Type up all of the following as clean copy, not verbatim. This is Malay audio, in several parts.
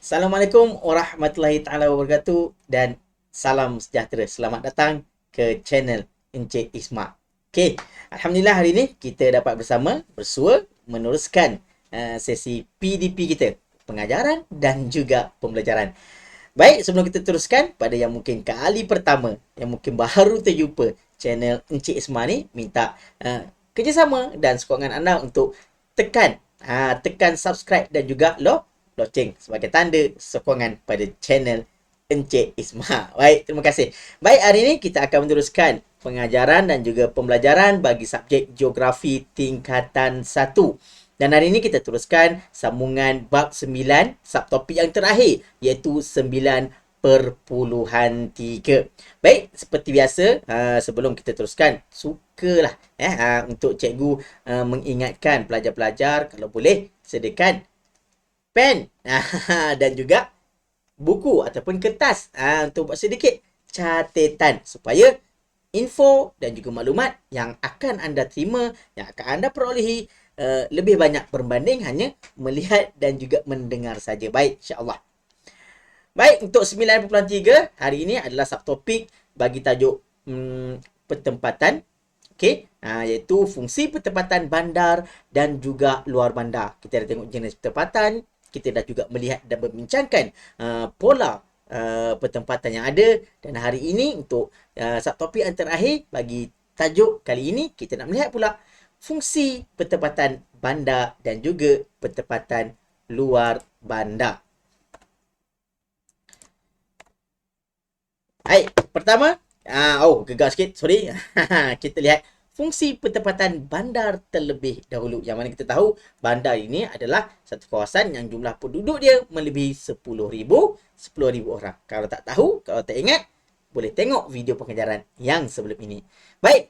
Assalamualaikum warahmatullahi taala wabarakatuh dan salam sejahtera. Selamat datang ke channel Encik Isma. Okey, alhamdulillah hari ini kita dapat bersua meneruskan sesi PDP kita, pengajaran dan juga pembelajaran. Baik, sebelum kita teruskan, pada yang mungkin kali pertama, yang mungkin baru terjumpa channel Encik Isma ni, minta kerjasama dan sokongan anda untuk tekan subscribe dan juga loceng sebagai tanda sokongan pada channel Encik Isma. Baik, terima kasih. Baik, hari ini kita akan meneruskan pengajaran dan juga pembelajaran bagi subjek geografi tingkatan 1. Dan hari ini kita teruskan sambungan bab 9, subtopik yang terakhir, iaitu 9.3. Baik, seperti biasa, sebelum kita teruskan, sukalah untuk cikgu mengingatkan pelajar-pelajar kalau boleh sediakan pen dan juga buku ataupun kertas untuk buat sedikit catatan supaya info dan juga maklumat yang akan anda terima, yang akan anda perolehi lebih banyak berbanding hanya melihat dan juga mendengar saja. Baik, insya-Allah. Baik, untuk 9.3 hari ini adalah subtopik bagi tajuk pertempatan. Okey, iaitu fungsi pertempatan bandar dan juga luar bandar. Kita dah tengok jenis pertempatan, kita dah juga melihat dan membincangkan pola pertempatan yang ada, dan hari ini untuk subtopik yang terakhir bagi tajuk kali ini kita nak melihat pula fungsi pertempatan bandar dan juga pertempatan luar bandar. Baik, pertama, gegar sikit, sorry. Kita lihat fungsi pertempatan bandar terlebih dahulu. Yang mana kita tahu bandar ini adalah satu kawasan yang jumlah penduduk dia melebihi 10,000 orang. Kalau tak tahu, kalau tak ingat, boleh tengok video pengajaran yang sebelum ini. Baik,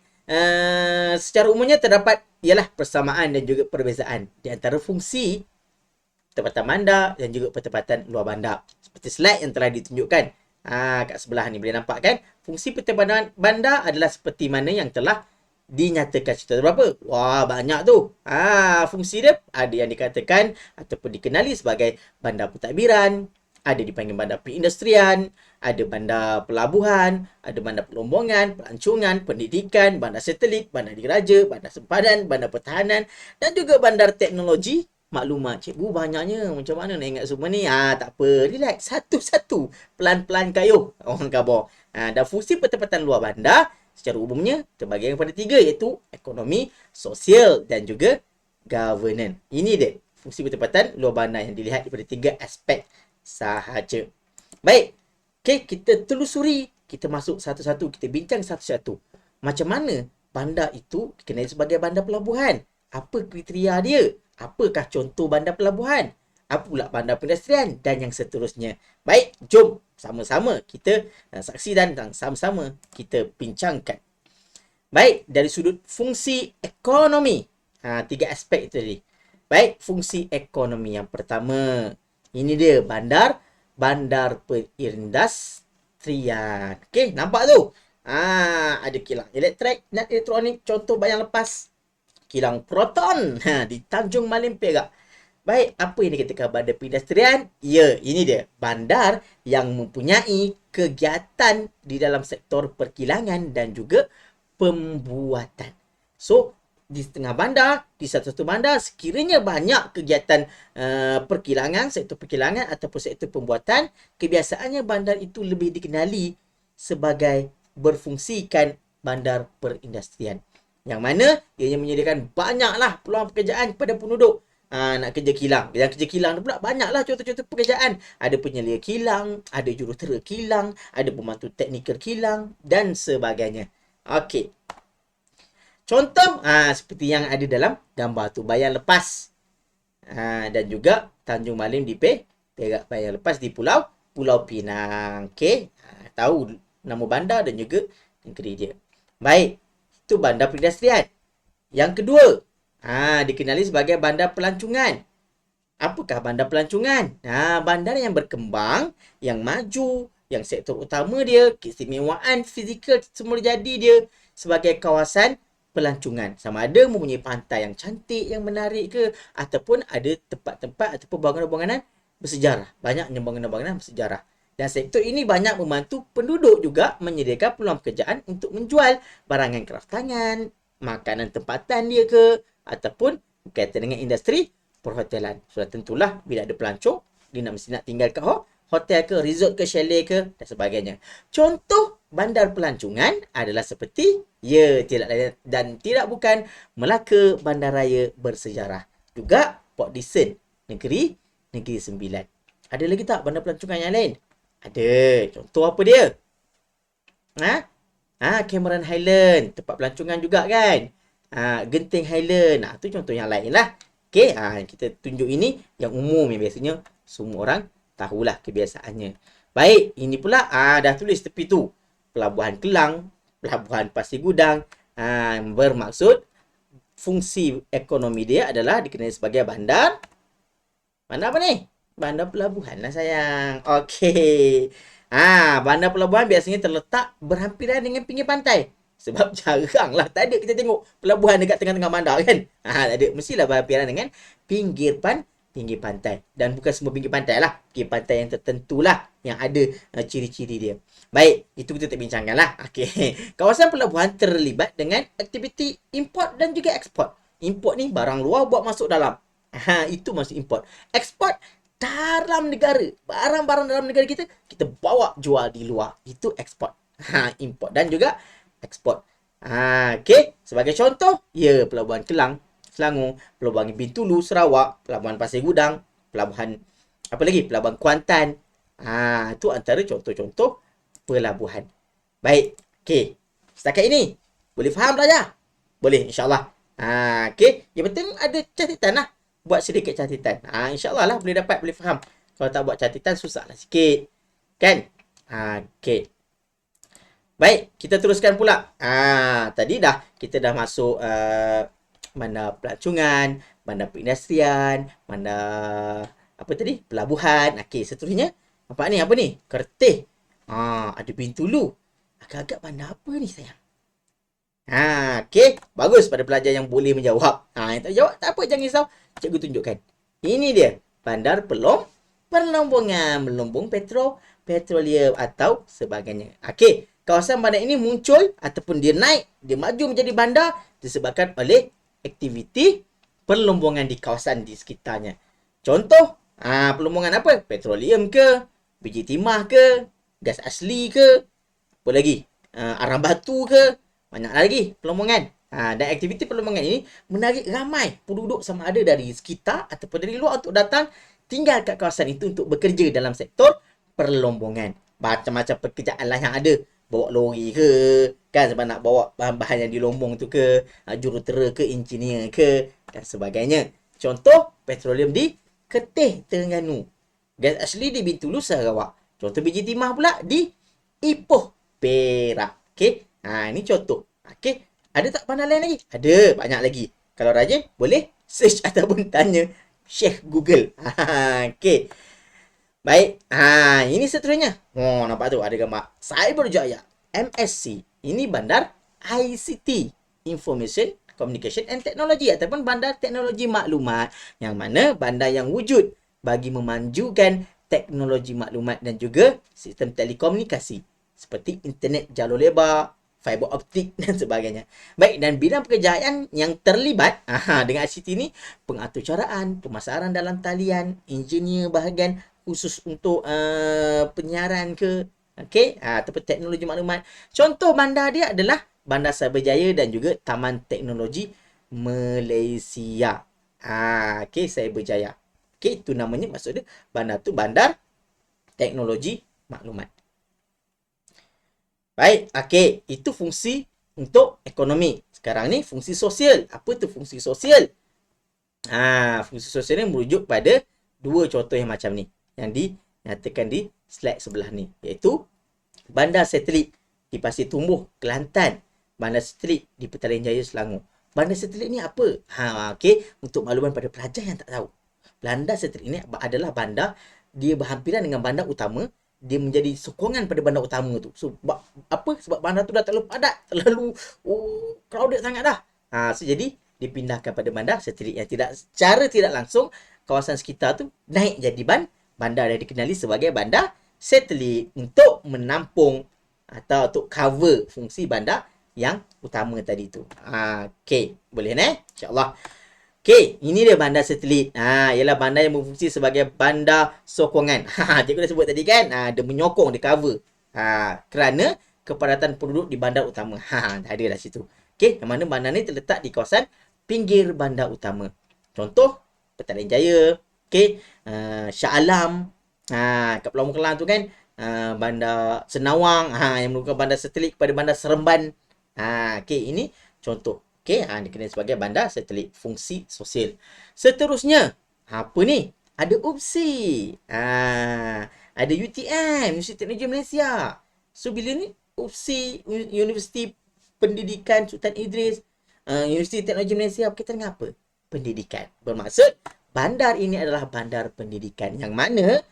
secara umumnya terdapat ialah persamaan dan juga perbezaan di antara fungsi pertempatan bandar dan juga pertempatan luar bandar. Seperti slide yang telah ditunjukkan kat sebelah ni, boleh nampak kan? Fungsi pertempatan bandar adalah seperti mana yang telah dinyatakan. Cerita berapa? Wah, banyak tu. Fungsi dia ada yang dikatakan ataupun dikenali sebagai bandar pentadbiran, ada dipanggil bandar perindustrian, ada bandar pelabuhan, ada bandar pelombongan, pelancongan, pendidikan, bandar satelit, bandar diraja, bandar sempadan, bandar pertahanan dan juga bandar teknologi maklumat. Cikgu banyaknya, macam mana nak ingat semua ni? Tak apa, relax, satu-satu, pelan-pelan kayuh orang khabar. Dan fungsi pertempatan luar bandar secara umumnya terbagi kepada 3, iaitu ekonomi, sosial dan juga governance. Ini dia fungsi pertempatan luar bandar yang dilihat daripada 3 aspek sahaja. Baik, okay, kita telusuri, kita masuk satu-satu, kita bincang satu-satu. Macam mana bandar itu dikenali sebagai bandar pelabuhan? Apa kriteria dia? Apakah contoh bandar pelabuhan? Apa pula bandar perindustrian? Dan yang seterusnya. Baik, jom sama-sama kita saksi dan sama-sama kita bincangkan. Baik, dari sudut fungsi ekonomi. 3 aspek itu tadi. Baik, fungsi ekonomi yang pertama. Ini dia bandar perindustrian. Okey, nampak tu? Ada kilang elektrik dan elektronik, contoh bayang lepas. Kilang proton di Tanjung Malim Perak. Baik, apa yang dikatakan bandar perindustrian? Ya, ini dia. Bandar yang mempunyai kegiatan di dalam sektor perkilangan dan juga pembuatan. So, di setengah bandar, di satu-satu bandar, sekiranya banyak kegiatan perkilangan, sektor perkilangan ataupun sektor pembuatan, kebiasaannya bandar itu lebih dikenali sebagai berfungsikan bandar perindustrian. Yang mana ianya menyediakan banyaklah peluang pekerjaan kepada penduduk. Nak kerja kilang. Yang kerja kilang pula banyaklah contoh-contoh pekerjaan. Ada penyelia kilang, ada jurutera kilang, ada pembantu teknikal kilang dan sebagainya. Okey. Contoh seperti yang ada dalam gambar tu, bayang lepas. Dan juga Tanjung Malim di Perak, bayang lepas di Pulau Pinang. Okey. Tahu nama bandar dan juga negeri dia. Baik. Itu bandar perindustrian. Yang kedua, dikenali sebagai bandar pelancongan. Apakah bandar pelancongan? Bandar yang berkembang, yang maju, yang sektor utama dia, keistimewaan fizikal semula jadi dia sebagai kawasan pelancongan. Sama ada mempunyai pantai yang cantik, yang menarik ke, ataupun ada tempat-tempat ataupun bangunan-bangunan bersejarah. Banyak bangunan-bangunan bersejarah. Dan sektor ini banyak membantu penduduk juga menyediakan peluang pekerjaan untuk menjual barangan kraftangan, makanan tempatan dia ke, ataupun berkaitan dengan industri perhotelan. Sudah tentulah bila ada pelancong, dia mesti nak tinggal kat hotel ke, resort ke, chalet ke dan sebagainya. Contoh bandar pelancongan adalah seperti tidak lain dan tidak bukan Melaka Bandaraya Bersejarah. Juga Port Dickson, Negeri Sembilan. Ada lagi tak bandar pelancongan yang lain? Ada. Contoh apa dia? Cameron Highland, tempat pelancongan juga kan? Genting Highland. Tu contoh yang lain lah. Okey, kita tunjuk ini yang umum yang biasanya semua orang tahulah kebiasaannya. Baik, ini pula dah tulis tepi tu. Pelabuhan Kelang, Pelabuhan Pasir Gudang. Bermaksud fungsi ekonomi dia adalah dikenali sebagai bandar. Bandar apa ni? Bandar pelabuhan lah sayang. Okey. Bandar pelabuhan biasanya terletak berhampiran dengan pinggir pantai. Sebab jarang lah. Tak ada kita tengok pelabuhan dekat tengah-tengah bandar kan. Tak ada. Mestilah berhampiran dengan pinggir pantai. Dan bukan semua pinggir pantai lah. Pinggir pantai yang tertentu lah. Yang ada ciri-ciri dia. Baik. Itu kita tak bincangkan lah. Okey. Kawasan pelabuhan terlibat dengan aktiviti import dan juga ekspor. Import ni barang luar buat masuk dalam. Itu maksud import. Ekspor dalam negara. Barang-barang dalam negara kita bawa jual di luar. Itu ekspor. Import dan juga ekspor. Okey. Sebagai contoh, Pelabuhan Kelang, Selangor, Pelabuhan Bintulu, Sarawak, Pelabuhan Pasir Gudang, Pelabuhan apa lagi? Pelabuhan Kuantan. Itu antara contoh-contoh pelabuhan. Baik. Okey. Setakat ini, boleh faham tak ya? Boleh, insyaAllah. Okey. Yang penting ada catatan lah. Buat sedikit catatan. InsyaAllah lah boleh faham. Kalau tak buat catatan, susah lah sikit. Kan? Okey. Baik, kita teruskan pula. Tadi kita dah masuk bandar pelancongan, bandar perindustrian, bandar apa tadi? Pelabuhan. Okey, seterusnya apa ni? Kertih. Ada Bintulu. Agak-agak bandar apa ni sayang? Okey. Bagus pada pelajar yang boleh menjawab. Yang tak jawab, tak apa, jangan risau. Cikgu tunjukkan. Ini dia. Bandar Perlombongan. Melombong petroleum atau sebagainya. Okey. Kawasan bandar ini muncul ataupun dia naik, dia maju menjadi bandar disebabkan oleh aktiviti perlombongan di kawasan di sekitarnya. Contoh, perlombongan apa? Petroleum ke? Biji timah ke? Gas asli ke? Apa lagi? Arang batu ke? Banyak lagi perlombongan. Dan aktiviti perlombongan ini menarik ramai penduduk sama ada dari sekitar ataupun dari luar untuk datang tinggal kat kawasan itu untuk bekerja dalam sektor perlombongan. Macam-macam pekerjaan lah yang ada. Bawa lori ke, kan, sebab nak bawa bahan-bahan yang dilombong tu ke, jurutera ke, engineer ke, dan sebagainya. Contoh, petroleum di Kertih, Terengganu. Gas asli di Bintulu, Sarawak. Contoh biji timah pula di Ipoh, Perak. Okey. Ini contoh. Okey. Ada tak bandar lain lagi? Ada, banyak lagi. Kalau rajin, boleh search ataupun tanya Syekh Google. Okey. Baik. Ini seterusnya. Nampak tu ada gambar Cyberjaya MSC. Ini bandar ICT, Information Communication and Technology, ataupun bandar teknologi maklumat, yang mana bandar yang wujud bagi memajukan teknologi maklumat dan juga sistem telekomunikasi seperti internet jalur lebar, fiber optik dan sebagainya. Baik, dan bidang pekerjaan yang terlibat dengan ICT ni, pengaturcaraan, pemasaran dalam talian, engineer bahagian khusus untuk penyiaran ke, okey, ataupun teknologi maklumat. Contoh bandar dia adalah Bandar Cyberjaya dan juga Taman Teknologi Malaysia. Okey, Cyberjaya. Okey, itu namanya, maksud dia bandar tu bandar teknologi maklumat. Baik, okey, itu fungsi untuk ekonomi. Sekarang ni fungsi sosial. Apa tu fungsi sosial? Fungsi sosial ni merujuk pada dua contoh yang macam ni, yang dinyatakan di slide sebelah ni, iaitu bandar satelit di Pasir Tumbuh, Kelantan, bandar satelit di Petaling Jaya, Selangor. Bandar satelit ni apa? Okey, untuk makluman pada pelajar yang tak tahu. Bandar satelit ini adalah bandar, dia berhampiran dengan bandar utama, dia menjadi sokongan pada bandar utama tu. Sebab apa? Sebab bandar tu dah terlalu padat, terlalu crowded sangat dah. So jadi dipindahkan pada bandar satelit yang secara tidak langsung kawasan sekitar tu naik jadi bandar yang dikenali sebagai bandar satelit untuk menampung atau untuk cover fungsi bandar yang utama tadi tu. Okey, boleh InsyaAllah. Okey, ini dia bandar satelit. Ialah bandar yang berfungsi sebagai bandar sokongan. Cikgu dah sebut tadi kan, dia menyokong, dia cover. Kerana kepadatan penduduk di bandar utama. Dah ada dah situ. Okey, yang mana bandar ni terletak di kawasan pinggir bandar utama. Contoh, Petaling Jaya, okey, Shah Alam, kat Pulau Kelang tu kan, bandar Senawang, yang merupakan bandar satelit kepada bandar Seremban. Okey, ini contoh. Okey, dikenali sebagai bandar satelit fungsi sosial. Seterusnya, apa ni? Ada UPSI. Ada UTM, Universiti Teknologi Malaysia. So, bila ni UPSI, Universiti Pendidikan Sultan Idris, Universiti Teknologi Malaysia berkaitan dengan apa? Pendidikan. Bermaksud, bandar ini adalah bandar pendidikan. Yang mana,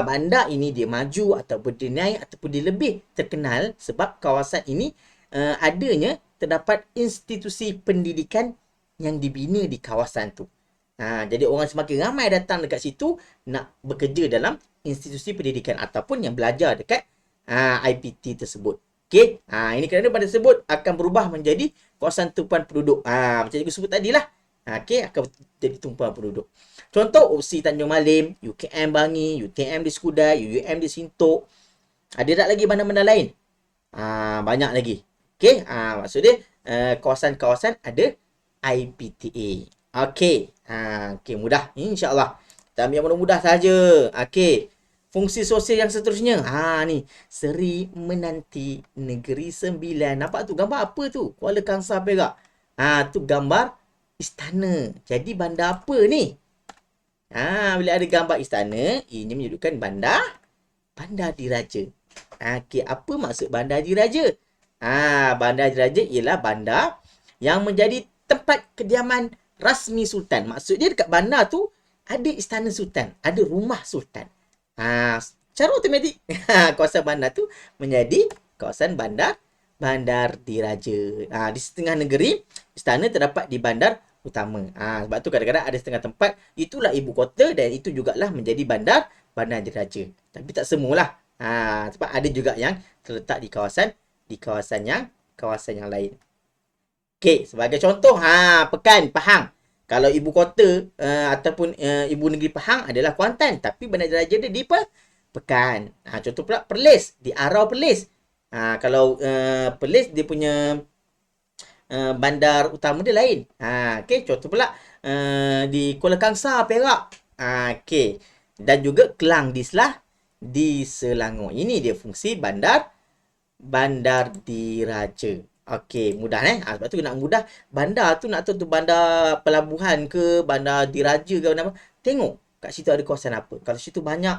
bandar ini dia maju ataupun dia naik ataupun dia lebih terkenal sebab kawasan ini adanya terdapat institusi pendidikan yang dibina di kawasan tu. Jadi orang semakin ramai datang dekat situ nak bekerja dalam institusi pendidikan ataupun yang belajar dekat IPT tersebut. Okey, ini kerana bandar tersebut akan berubah menjadi kawasan tumpuan penduduk. Macam cikgu sebut tadilah. Okey, akan jadi tumpuan penduduk. Contoh UPSI Tanjung Malim, UKM Bangi, UTM di Skudai, UUM di Sintok. Ada tak lagi bandar-bandar lain? Banyak lagi. Okey, maksud dia kawasan-kawasan ada IPTA. Okey. Okey, mudah insya-Allah. Kita ambil yang mudah-mudah saja. Okey. Fungsi sosial yang seterusnya. Ni Seri Menanti Negeri Sembilan. Nampak tu gambar apa tu? Kuala Kangsar Perak. Tu gambar istana. Jadi bandar apa ni? Bila ada gambar istana, ini menunjukkan Bandar Diraja. Okey, apa maksud Bandar Diraja? Bandar Diraja ialah bandar yang menjadi tempat kediaman rasmi Sultan. Maksud dia dekat bandar tu ada istana Sultan, ada rumah Sultan. Secara automatik kawasan bandar tu menjadi kawasan Bandar Diraja. Di setengah negeri, istana terdapat di bandar utama. Sebab tu kadang-kadang ada setengah tempat itulah ibu kota dan itu jugalah menjadi Bandar Diraja. Tapi tak semualah. Sebab ada juga yang terletak di kawasan yang lain. Okey, sebagai contoh, Pekan, Pahang. Kalau ibu kota ataupun ibu negeri Pahang adalah Kuantan, tapi Bandar Diraja dia di Pekan. Contoh pula Perlis, di Arau Perlis. Kalau Perlis dia punya bandar utama dia lain. Okey, contoh pula di Kuala Kangsar, Perak. Okey. Dan juga Kelang di Selangor. Ini dia fungsi Bandar Diraja. Okey, mudah sebab tu nak mudah. Bandar tu nak tahu tu bandar pelabuhan ke, bandar diraja ke apa. Tengok kat situ ada kawasan apa. Kalau situ banyak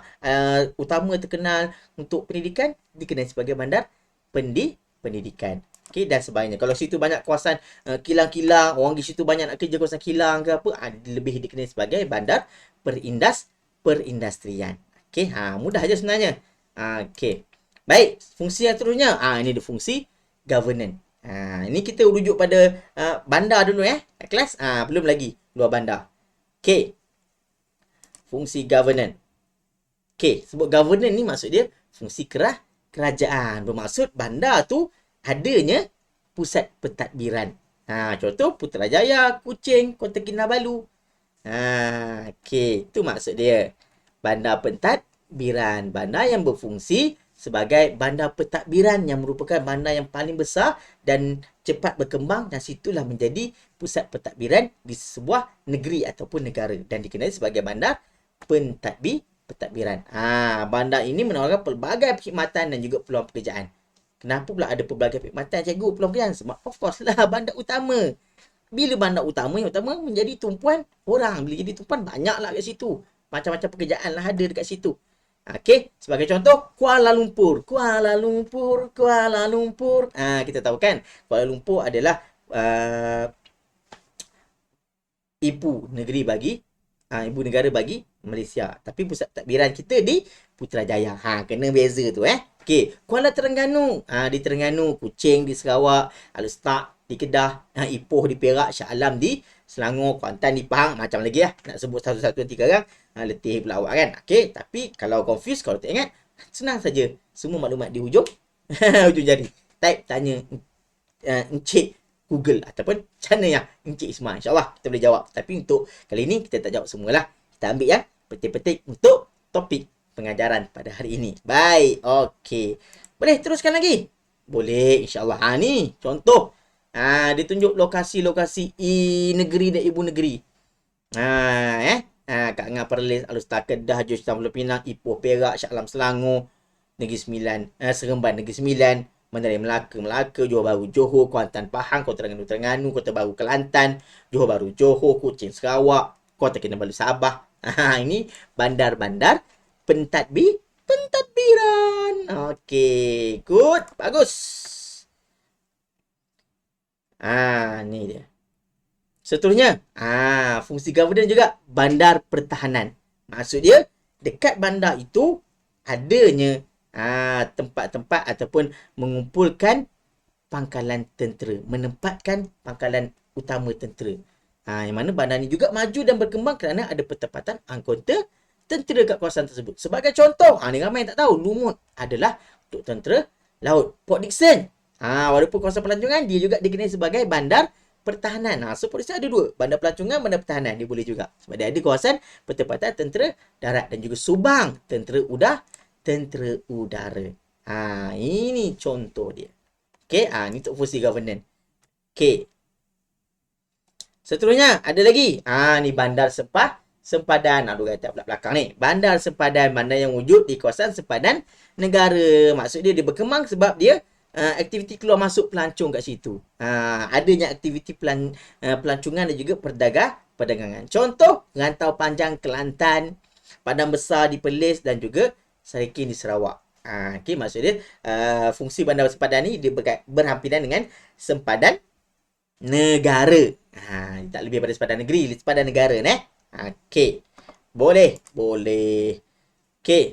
utama terkenal untuk pendidikan, dikenali sebagai bandar pendidikan. Okey, dan sebagainya. Kalau situ banyak kawasan kilang-kilang, orang di situ banyak nak kerja kawasan kilang ke apa, lebih dikenali sebagai bandar perindustrian. Okey, mudah aja sebenarnya. Okey. Baik, fungsi yang seterusnya. Ini dia fungsi governance. Ini kita rujuk pada bandar dulu kelas. Belum lagi luar bandar. Okey. Fungsi governance. Okey, sebut governance ni maksud dia fungsi kerajaan. Bermaksud bandar tu adanya pusat pentadbiran. Contoh Putrajaya, Kuching, Kota Kinabalu. Okey, itu maksud dia. Bandar pentadbiran, bandar yang berfungsi sebagai bandar pentadbiran yang merupakan bandar yang paling besar dan cepat berkembang dan situlah menjadi pusat pentadbiran di sebuah negeri ataupun negara dan dikenali sebagai bandar pentadbiran. Bandar ini menawarkan pelbagai perkhidmatan dan juga peluang pekerjaan. Kenapa pula ada pelbagai perkhidmatan, cikgu, peluang pekerjaan? Sebab of course lah bandar utama. Bila bandar utama menjadi tumpuan orang. Bila jadi tumpuan, banyaklah kat situ. Macam-macam pekerjaan lah ada dekat situ. Okey, sebagai contoh Kuala Lumpur. Kita tahu kan Kuala Lumpur adalah ibu negara bagi Malaysia. Tapi pusat pentadbiran kita di Putrajaya. Kena beza tu Okey, Kuala Terengganu. Di Terengganu, Kuching di Sarawak, Al-Ustaz di Kedah, Ipoh di Perak, Shah Alam di Selangor, Kuantan di Pahang, macam lagi nak sebut satu-satu nanti sekarang. letih pula awak kan. Okey, tapi kalau confuse, kalau tak ingat, senang saja. Semua maklumat di hujung hujung jari. Type tanya Encik Google ataupun macam mana yang Encik Ismail. InsyaAllah kita boleh jawab. Tapi untuk kali ini kita tak jawab semualah. Kita ambil yang petik-petik untuk topik pengajaran pada hari ini. Baik, okey. Boleh teruskan lagi? Boleh, insyaAllah. Ni contoh. Dia tunjuk lokasi-lokasi negeri dan ibu negeri. Kat Ngah Perlis, Alustar Kedah, Jurusan Pulau Pinang, Ipoh Perak, Shah Alam Selangor, Negeri Sembilan, Seremban Negeri Sembilan, Menerai Melaka, Melaka, Johor Bahru, Johor, Kuantan, Pahang, Kota Terengganu, Kota Baru, Kelantan, Johor Bahru, Johor, Kuching, Sarawak, Kota Kinabalu, Sabah. Ini bandar-bandar pentadbiran. Okey, good, bagus. Ni dia. Seterusnya, fungsi governance juga bandar pertahanan. Maksud dia, dekat bandar itu adanya tempat-tempat ataupun mengumpulkan pangkalan tentera, menempatkan pangkalan utama tentera. Yang mana bandar ni juga maju dan berkembang kerana ada pertempatan anggota tentera kat kawasan tersebut. Sebagai contoh, ni ramai yang tak tahu, Lumut adalah untuk tentera laut. Port Dickson, walaupun kawasan pelancongan, dia juga dikenali sebagai bandar pertahanan. So Port Dickson ada dua, bandar pelancongan, bandar pertahanan. Dia boleh juga sebab dia ada kawasan pertempatan tentera darat dan juga Subang tentera udara. Ini contoh dia. Okey, ni untuk fungsi governance. Okey. Seterusnya ada lagi. Ni bandar sempadan. Dua kata belakang ni. Bandar sempadan, bandar yang wujud di kawasan sempadan negara. Maksud dia berkembang sebab dia aktiviti keluar masuk pelancong kat situ. Adanya aktiviti pelancongan dan juga perdagangan. Contoh, Rantau Panjang Kelantan, Padang Besar di Perlis dan juga Sarikin di Sarawak. Okey, maksud dia fungsi bandar sempadan ni dia berhampiran dengan sempadan negara. Tak lebih pada sempadan negeri, sempadan negara Okey. Boleh. Okey.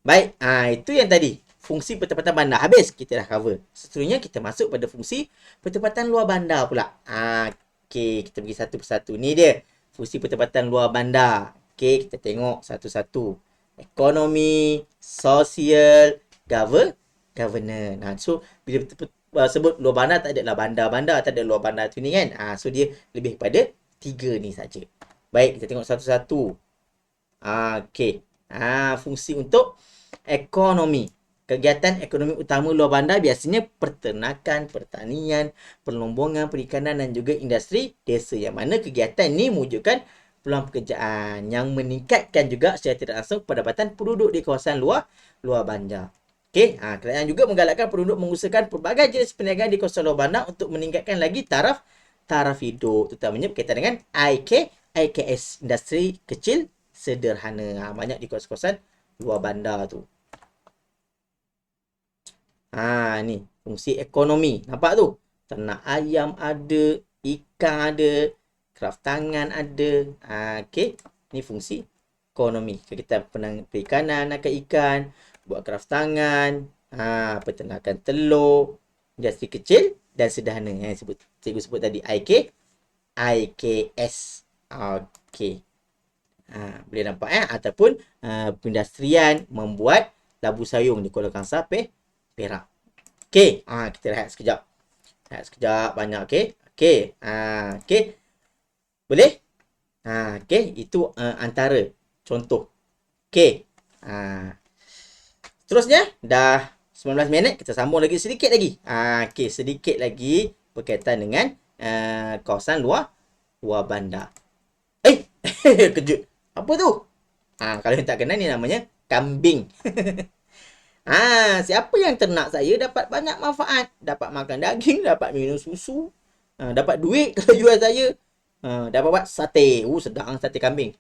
Baik, itu yang tadi. Fungsi pertempatan bandar. Habis, kita dah cover. Seterusnya, kita masuk pada fungsi pertempatan luar bandar pula. Okey, kita pergi satu persatu. Ni dia, fungsi pertempatan luar bandar. Okey, kita tengok satu-satu. Ekonomi, sosial, governance. So, bila sebut luar bandar, tak adalah bandar-bandar, tak ada luar bandar tu ni kan. So, dia lebih pada 3 ni saja. Baik, kita tengok satu-satu. Okey. Fungsi untuk ekonomi. Kegiatan ekonomi utama luar bandar biasanya perternakan, pertanian, perlombongan, perikanan dan juga industri desa. Yang mana kegiatan ni mewujudkan peluang pekerjaan yang meningkatkan juga secara tidak langsung pendapatan penduduk di kawasan luar bandar. Okey, kerajaan juga menggalakkan penduduk mengusahakan pelbagai jenis perniagaan di kawasan luar bandar untuk meningkatkan lagi taraf hidup, terutamanya berkaitan dengan IKS, industri kecil sederhana. Banyak di kawasan-kawasan luar bandar tu. Ni fungsi ekonomi. Nampak tu? Ternak ayam ada, ikan ada, kraft tangan ada. Okey, ni fungsi ekonomi. Kita perikanan, nakal ikan, buat kraft tangan, peternakan telur, industri kecil dan sederhana yang cikgu sebut tadi, IKS. Okey. Boleh nampak ataupun pengindustrian membuat labu sayung di Kuala Kangsar, Perak. Okey, kita rehat sekejap. Banyak okey. Okey. Boleh? Okey, itu antara contoh. Okey. Terusnya dah 19 minit, kita sambung lagi sedikit lagi. Okey, sedikit lagi berkaitan dengan kawasan luar bandar. Kejut. Apa tu? Kalau yang tak kenal, ni namanya kambing. Siapa yang ternak saya dapat banyak manfaat. Dapat makan daging, dapat minum susu, dapat duit kalau jual saya. Dapat buat sate. Sedang sate kambing.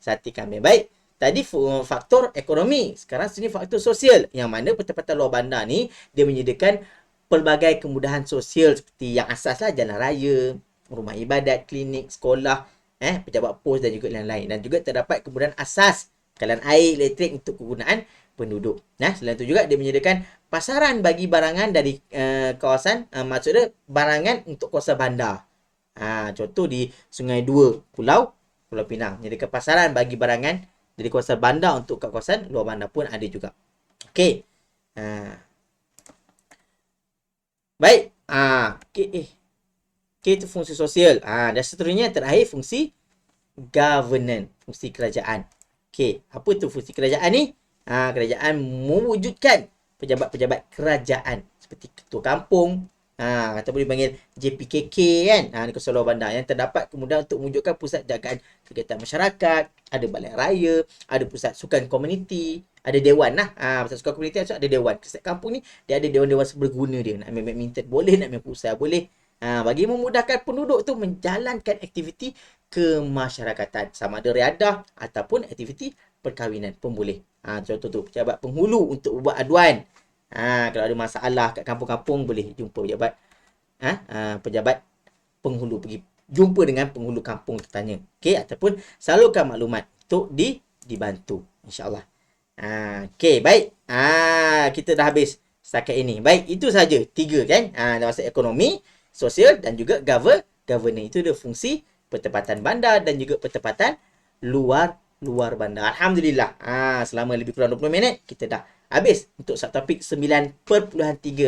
Sate kambing. Baik. Tadi faktor ekonomi. Sekarang sini faktor sosial. Yang mana pertempatan luar bandar ni, dia menyediakan pelbagai kemudahan sosial seperti yang asas lah, jalan raya, rumah ibadat, klinik, sekolah, pejabat pos dan juga lain-lain. Dan juga terdapat kemudahan asas, kalian air, elektrik untuk kegunaan penduduk. Selain itu juga dia menyediakan pasaran bagi barangan dari kawasan, maksudnya barangan untuk kawasan bandar. Contoh di Sungai Dua, Pulau Pulau Pinang. Jadi ke pasaran bagi barangan dari kawasan bandar untuk ke kawasan luar bandar pun ada juga. Okey. Baik. Okey. Okey, itu fungsi sosial. Dan seterusnya terakhir fungsi governance, fungsi kerajaan. Okey, apa tu fungsi kerajaan ni? Kerajaan mewujudkan pejabat-pejabat kerajaan seperti ketua kampung, ataupun dipanggil JPKK kan, di Kuala Luar Bandar yang terdapat kemudahan untuk mewujudkan pusat jagaan kegiatan masyarakat, ada balai raya, ada pusat sukan komuniti, ada dewan lah. Pusat sukan komuniti ada dewan. Setiap kampung ni dia ada dewan-dewan seberguna dia. Nak main badminton boleh, nak main futsal boleh. Bagi memudahkan penduduk tu menjalankan aktiviti kemasyarakatan sama ada riadah ataupun aktiviti perkahwinan pun boleh. Contoh tu pejabat penghulu untuk buat aduan. Kalau ada masalah kat kampung-kampung boleh jumpa pejabat penghulu, pergi jumpa dengan penghulu kampung tanya. Okey, ataupun salurkan maklumat untuk dibantu insya-Allah. Okey, baik. Kita dah habis setakat ini. Baik, itu saja 3 kan. Dalam masa ekonomi, sosial dan juga governance. Itu dia fungsi pertempatan bandar dan juga pertempatan luar bandar. Alhamdulillah. Selama lebih kurang 20 minit kita dah habis untuk subtopik 9.3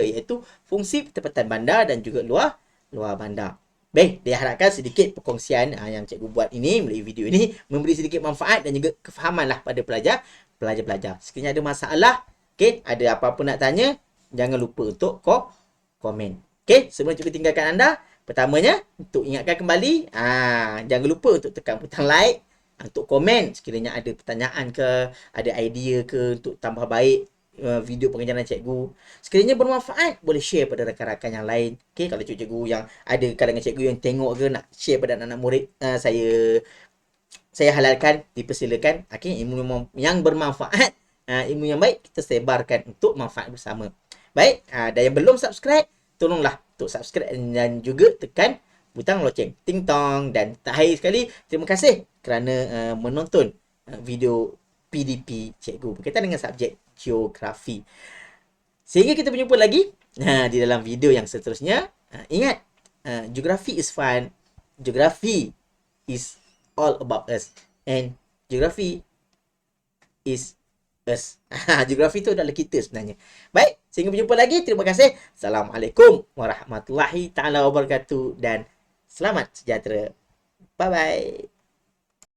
iaitu fungsi pertempatan bandar dan juga luar bandar. Baik, diharapkan sedikit perkongsian yang cikgu buat ini melalui video ini memberi sedikit manfaat dan juga kefahaman lah pada pelajar-pelajar. Sekiranya ada masalah, okey, ada apa-apa nak tanya, jangan lupa untuk komen. Okey, sebelum cikgu tinggalkan anda, pertamanya untuk ingatkan kembali, jangan lupa untuk tekan butang like, untuk komen sekiranya ada pertanyaan ke, ada idea ke untuk tambah baik video pengajaran cikgu. Sekiranya bermanfaat, boleh share pada rakan-rakan yang lain. Okey, kalau cikgu yang ada kalangan cikgu yang tengok ke nak share pada anak-anak murid, saya halalkan, dipersilakan. Okey, ilmu yang bermanfaat, ilmu yang baik kita sebarkan untuk manfaat bersama. Baik, dan yang belum subscribe, tolonglah untuk subscribe dan juga tekan butang loceng ting tong. Dan terakhir sekali, terima kasih kerana menonton video PDP cikgu berkaitan dengan subjek geografi. Sehingga kita berjumpa lagi di dalam video yang seterusnya. Ingat, geografi is fun, geografi is all about us, and geografi is us. Geografi tu adalah kita sebenarnya. Baik, sehingga berjumpa lagi. Terima kasih. Assalamualaikum warahmatullahi taala wabarakatuh dan selamat sejahtera. Bye bye.